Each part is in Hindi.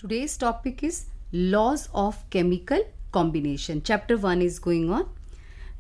Today's topic is laws of chemical combination. Chapter 1 is going on.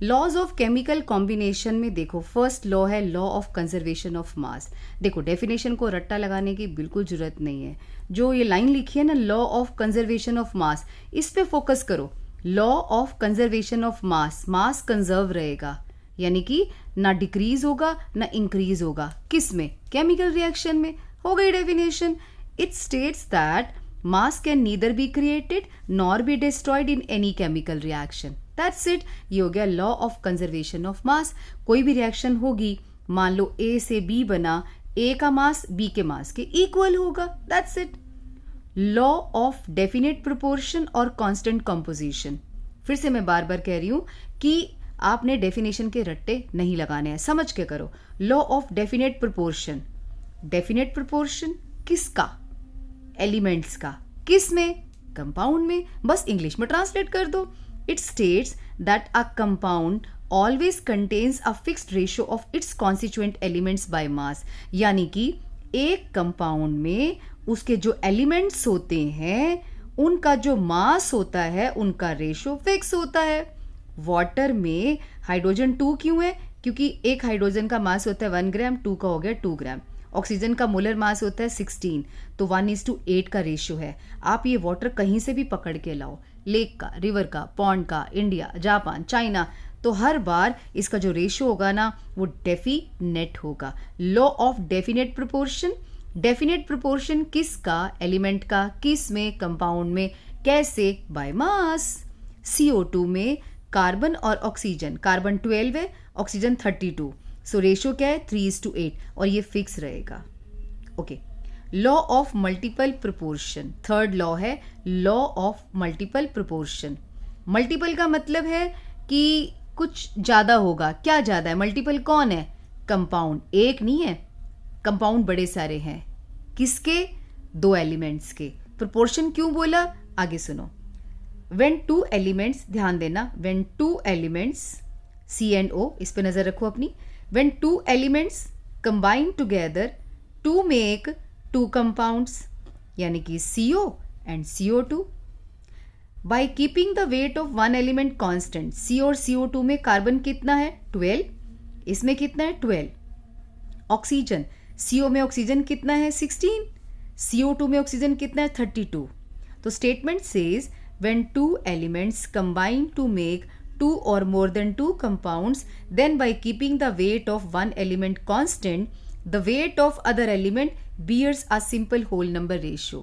Laws of chemical combination में देखो, फर्स्ट लॉ है law of conservation of mass. देखो डेफिनेशन को रट्टा लगाने की बिल्कुल जरूरत नहीं है. जो ये लाइन लिखी है ना, लॉ ऑफ कंजर्वेशन ऑफ मास, इस पे फोकस करो. Law of conservation of mass, mass conserve रहेगा, यानी कि ना डिक्रीज होगा ना इंक्रीज होगा. किस में? केमिकल रिएक्शन में. हो गई definition. It states that mass can neither be created nor be destroyed in any chemical reaction. That's it. ये हो गया लॉ ऑफ कंजर्वेशन ऑफ मास. कोई भी रिएक्शन होगी, मान लो A से B बना, A का मास B के मास के इक्वल होगा. That's it. Law of definite proportion और कांस्टेंट कंपोजिशन. फिर से मैं बार बार कह रही हूं कि आपने डेफिनेशन के रट्टे नहीं लगाने हैं, समझ के करो. Law of definite proportion. Definite proportion किसका? एलिमेंट्स का. किस में? कंपाउंड में. बस इंग्लिश में ट्रांसलेट कर दो. It states that a compound always contains a fixed ratio of its constituent elements by mass. यानी कि एक कंपाउंड में उसके जो एलिमेंट्स होते हैं उनका जो मास होता है उनका रेशियो फिक्स होता है. वाटर में हाइड्रोजन 2 क्यों है? क्योंकि एक हाइड्रोजन का मास होता है 1 ग्राम, 2 का हो गया 2 ग्राम. ऑक्सीजन का मोलर मास होता है 16, तो 1:8 का रेशियो है. आप ये वाटर कहीं से भी पकड़ के लाओ, लेक का, रिवर का, पॉन्ड का, इंडिया, जापान, चाइना, तो हर बार इसका जो रेशियो होगा ना वो डेफिनेट होगा. Law of definite proportion. Definite proportion किसका? एलिमेंट का. किस में? कंपाउंड में. कैसे? By mass. CO2 में कार्बन और ऑक्सीजन, कार्बन 12 है, ऑक्सीजन 32, सो रेशियो क्या है? 3:8, और ये फिक्स रहेगा. Okay. Law of multiple proportion. Third law है law of multiple proportion. Multiple का मतलब है कि कुछ ज्यादा होगा. क्या ज्यादा है? मल्टीपल कौन है? कंपाउंड. एक नहीं है, कंपाउंड बड़े सारे हैं. किसके? 2 एलिमेंट्स के. प्रोपोर्शन क्यों बोला? आगे सुनो. व्हेन 2 एलिमेंट्स, ध्यान देना, when 2 elements C and O, इस पे नजर रखो अपनी. When 2 elements combine together to make 2 compounds, यानी कि CO and CO2. By keeping the weight of one element constant, C और CO2 में कार्बन कितना है? 12. इसमें कितना है? 12. ऑक्सीजन, CO में ऑक्सीजन कितना है? 16. CO2 में ऑक्सीजन कितना है? 32. तो statement says when 2 elements combine to make 2 or more than 2 compounds, then by keeping the weight of one element constant, the weight of other element bears a simple whole number ratio.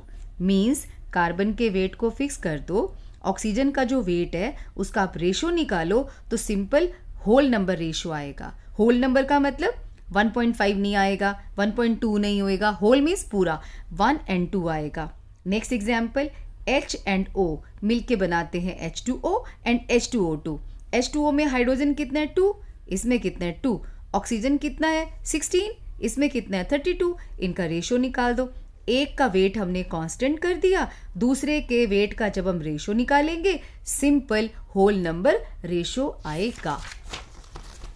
Means carbon के वेट को फिक्स कर दो, ऑक्सीजन का जो वेट है उसका आप रेशियो निकालो तो सिंपल होल नंबर रेशियो आएगा. होल नंबर का मतलब 1.5 नहीं आएगा, 1.2 नहीं होएगा, होल मीन्स पूरा 1 and 2 आएगा. Next example, H and O मिलके बनाते हैं H2O and H2O2. H2O में हाइड्रोजन कितना है? 2. इसमें कितना है? 2. ऑक्सीजन कितना है? 16. इसमें कितना है? 32. इनका रेशियो निकाल दो. एक का वेट हमने कांस्टेंट कर दिया, दूसरे के वेट का जब हम रेशियो निकालेंगे सिंपल होल नंबर रेशियो आएगा.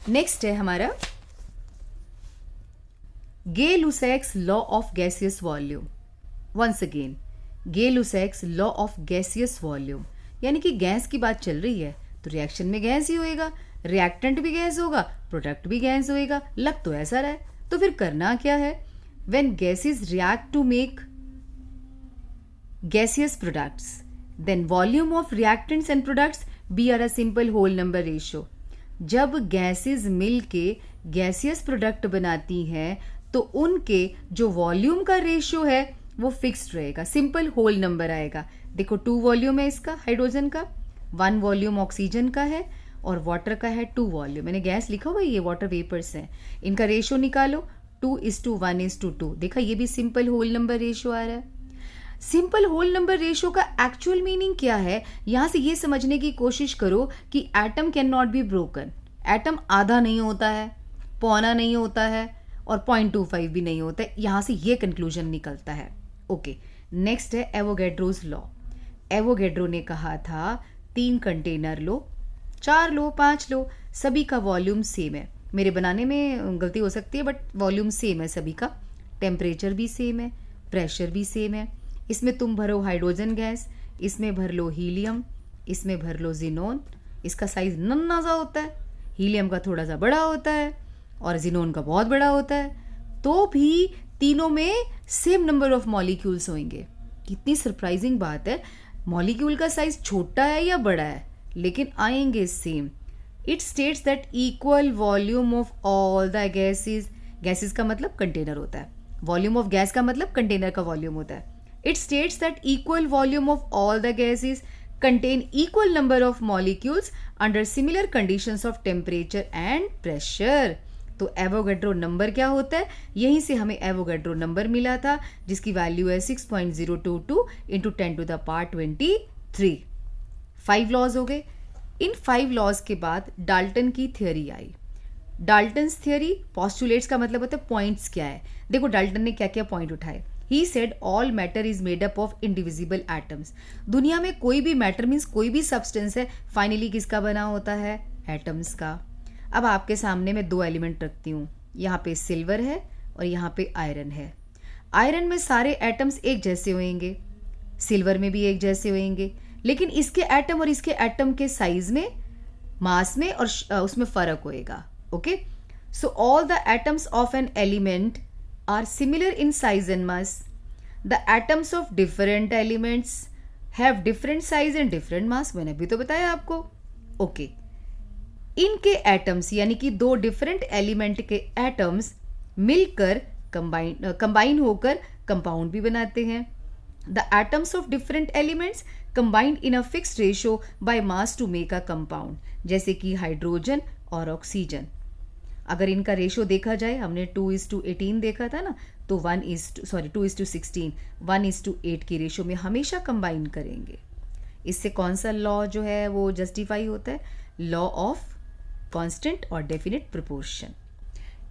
नेक्स्ट है हमारा Gay-Lussac's law of gaseous volume. Once again, Gay-Lussac's law of gaseous volume, यानी कि गैस की बात चल रही है तो रिएक्शन में गैस ही होएगा, रिएक्टेंट भी गैस होगा, प्रोडक्ट भी गैस होएगा. लग तो ऐसा रहा है, तो फिर करना क्या है? When gases react to make gaseous products, then volume of reactants and products bear a simple whole number ratio. जब गैसेस मिल के गैसियस प्रोडक्ट बनाती हैं तो उनके जो वॉल्यूम का रेशियो है वो फिक्स्ड रहेगा, सिंपल होल नंबर आएगा. देखो 2 वॉल्यूम है इसका, हाइड्रोजन का, 1 वॉल्यूम ऑक्सीजन का है और वाटर का है 2 वॉल्यूम. मैंने गैस लिखा हुआ है, ये वाटर वेपर्स हैं. इनका रेशियो निकालो, 2:1:2. देखा, ये भी सिंपल होल नंबर रेशियो आ रहा है. सिंपल होल नंबर रेशियो का एक्चुअल मीनिंग क्या है? यहां से ये समझने की कोशिश करो कि atom can not be broken. Atom आधा नहीं होता है, पौना नहीं होता है और 0.25 भी नहीं होता है. यहां से ये कंक्लूजन निकलता है. ओके. नेक्स्ट है एवोगैड्रोज लॉ. एवोगैड्रो ने कहा था 3 कंटेनर लो, 4 लो, 5 लो, सभी का वॉल्यूम सेम है. मेरे बनाने में गलती हो सकती है बट वॉल्यूम सेम है सभी का. टेम्परेचर भी सेम है, प्रेशर भी सेम है. इसमें तुम भरो हाइड्रोजन गैस, इसमें भर लो हीलियम, इसमें भर लो जिनोन। इसका साइज नन्ना सा होता है, हीलियम का थोड़ा सा बड़ा होता है और जिनोन का बहुत बड़ा होता है, तो भी तीनों में सेम नंबर ऑफ मॉलिक्यूल्स होंगे। कितनी सरप्राइजिंग बात है, मॉलिक्यूल का साइज छोटा है या बड़ा है लेकिन आएंगे same. It states that equal volume of all the gases, gases का मतलब कंटेनर होता है, वॉल्यूम ऑफ गैस का मतलब कंटेनर का वॉल्यूम होता है। It states that equal volume of all the gases contain equal number of molecules under similar conditions of temperature and pressure। तो एवोगैड्रो नंबर क्या होता है, यहीं से हमें एवोगैड्रो नंबर मिला था जिसकी वैल्यू है 6.022 इंटू 10⁻23। 5 लॉज हो गए। इन 5 लॉज के बाद डाल्टन की थ्योरी आई। डाल्टन्स थ्योरी, पॉस्टुलेट्स का मतलब होता है पॉइंट्स क्या है। देखो डाल्टन ने क्या क्या पॉइंट उठाए। He said all matter is made up of indivisible atoms। दुनिया में कोई भी मैटर मीन्स कोई भी सब्सटेंस है फाइनली किसका बना होता है, एटम्स का। अब आपके सामने मैं 2 एलिमेंट रखती हूँ, यहाँ पे सिल्वर है और यहाँ पे आयरन है। आयरन में सारे एटम्स एक जैसे होंगे, सिल्वर में भी एक जैसे होंगे, लेकिन इसके एटम और इसके एटम के साइज में, मास में और उसमें फर्क होएगा। Okay, so all the atoms of an element are similar in size and mass. The atoms of different elements have different size and different mass। मैंने अभी तो बताया आपको। ओके, इनके एटम्स यानी कि 2 डिफरेंट एलिमेंट के एटम्स मिलकर कंबाइन होकर कंपाउंड भी बनाते हैं। The atoms of different elements combined in a fixed ratio by mass to make a compound, जैसे कि हाइड्रोजन और ऑक्सीजन। अगर इनका रेशो देखा जाए, हमने 2:18 देखा था ना, तो 2:16, 1:8 की रेशो में हमेशा कंबाइन करेंगे। इससे कौन सा लॉ जो है वो जस्टिफाई होता है, लॉ ऑफ कांस्टेंट और definite proportion.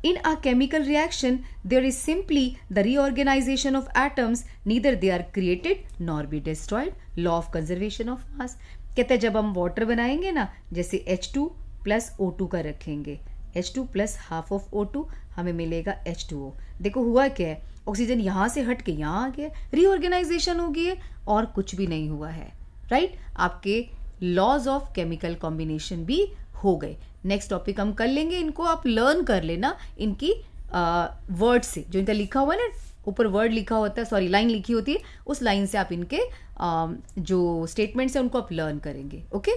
In a chemical reaction there is simply the reorganisation of atoms, neither they are created nor be destroyed. Law of conservation of mass कहते हैं जब हम वाटर बनाएंगे ना, जैसे H2 + O2 का रखेंगे, H2 + हाफ ऑफ O2 हमें मिलेगा H2O। देखो हुआ क्या है, ऑक्सीजन यहाँ से हट के यहाँ आ गया, रीऑर्गेनाइजेशन हो गई है और कुछ भी नहीं हुआ है। राइट, आपके लॉज ऑफ केमिकल कॉम्बिनेशन भी हो गए। नेक्स्ट टॉपिक हम कर लेंगे, इनको आप लर्न कर लेना इनकी वर्ड से, जो इनका लिखा हुआ है ना, ऊपर वर्ड लिखा होता है, सॉरी लाइन लिखी होती है, उस लाइन से आप इनके जो स्टेटमेंट्स हैं उनको आप लर्न करेंगे। ओके।